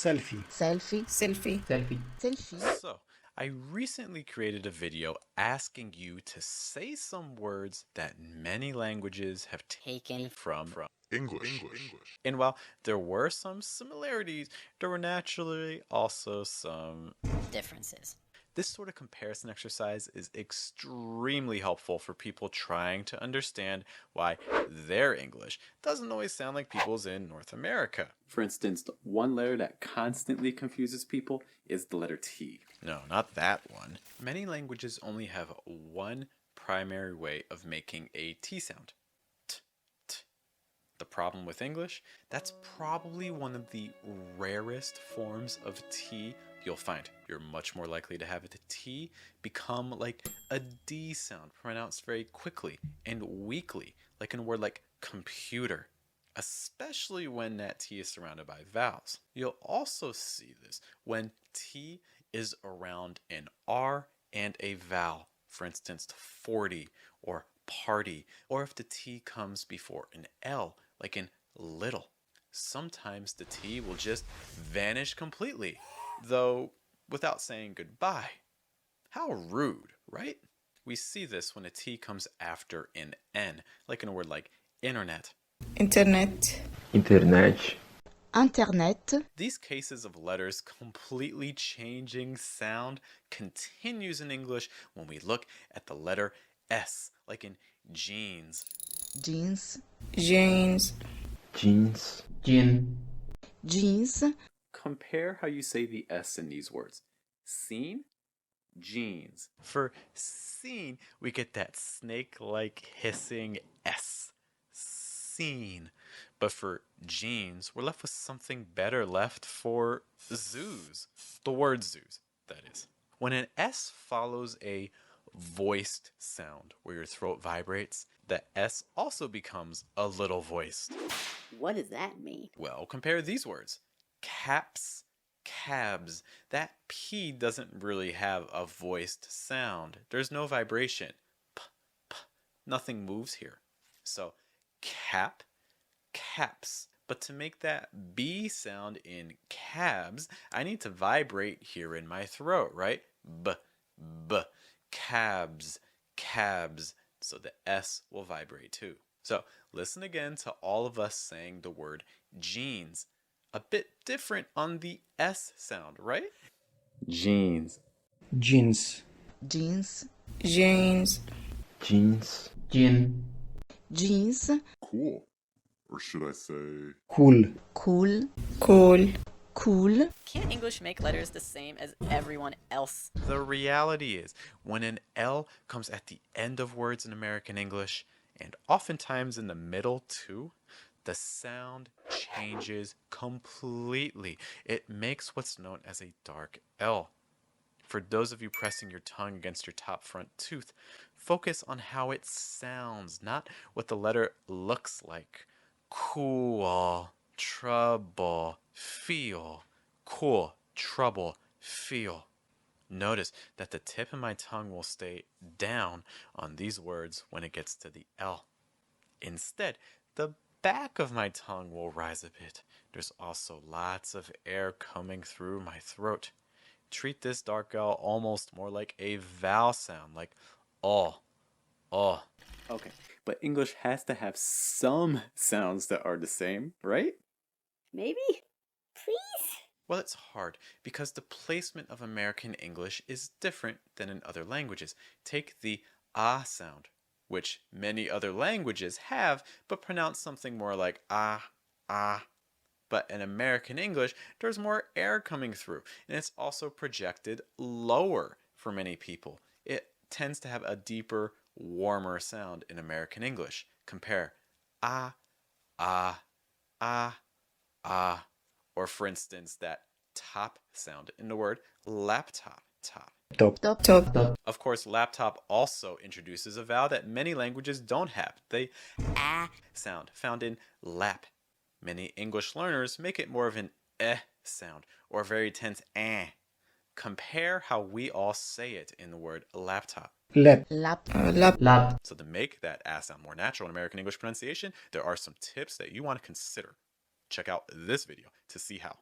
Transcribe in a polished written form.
Selfie. Selfie. Selfie. Selfie. Selfie. So, I recently created a video asking you to say some words that many languages have taken from English. And while there were some similarities, there were naturally also some Differences. This sort of comparison exercise is extremely helpful for people trying to understand why their English doesn't always sound like people's in North America. For instance, the one letter that constantly confuses people is the letter T. No, not that one. Many languages only have one primary way of making a T sound. T, t. The problem with English, that's probably one of the rarest forms of T you'll find. You're much more likely to have the T become like a D sound, pronounced very quickly and weakly, like in a word like computer, especially when that T is surrounded by vowels. You'll also see this when T is around an R and a vowel, for instance, 40 or party, or if the T comes before an L, like in little. Sometimes the T will just vanish completely, though without saying goodbye. How rude, right? We see this when a T comes after an N, like in a word like internet. Internet. Internet. Internet. These cases of letters completely changing sound continues in English when we look at the letter S, like in jeans. Jeans. Jeans. Jeans. Jean. Jeans. Compare how you say the S in these words. Seen, jeans. For seen, we get that snake-like hissing S. Seen. But for jeans, we're left with something better left for zoos. The word zoos, that is. When an S follows a voiced sound where your throat vibrates, the S also becomes a little voiced. What does that mean? Well, compare these words. Caps, cabs. That P doesn't really have a voiced sound. There's no vibration. P, p. Nothing moves here. So, cap, caps. But to make that B sound in cabs, I need to vibrate here in my throat, right? B, b. Cabs, cabs. So the S will vibrate too. So listen again to all of us saying the word jeans. A bit different on the S sound, right? Jeans. Jeans. Jeans. Jeans. Jeans. Jean. Jeans. Cool. Or should I say... Cool. Cool. Cool. Cool. Can't English make letters the same as everyone else? The reality is, when an L comes at the end of words in American English, and oftentimes in the middle too, the sound changes completely. It makes what's known as a dark L. For those of you pressing your tongue against your top front tooth, focus on how it sounds, not what the letter looks like. Cool, trouble, feel. Cool, trouble, feel. Notice that the tip of my tongue will stay down on these words when it gets to the L. Instead, the back of my tongue will rise a bit. There's also lots of air coming through my throat. Treat this dark L almost more like a vowel sound, like oh. Okay, but English has to have some sounds that are the same, right? Maybe? Please? Well, it's hard because the placement of American English is different than in other languages. Take the ah sound, which many other languages have, but pronounce something more like ah, ah. But in American English, there's more air coming through, and it's also projected lower for many people. It tends to have a deeper, warmer sound in American English. Compare ah, ah, ah, ah. Or for instance, that top sound in the word laptop. Top. Top. Top. Of course, laptop also introduces a vowel that many languages don't have. The ah sound found in lap. Many English learners make it more of an eh sound or a very tense eh. Compare how we all say it in the word laptop. Lap. Lap. Lap. So to make that ah sound more natural in American English pronunciation, there are some tips that you want to consider. Check out this video to see how.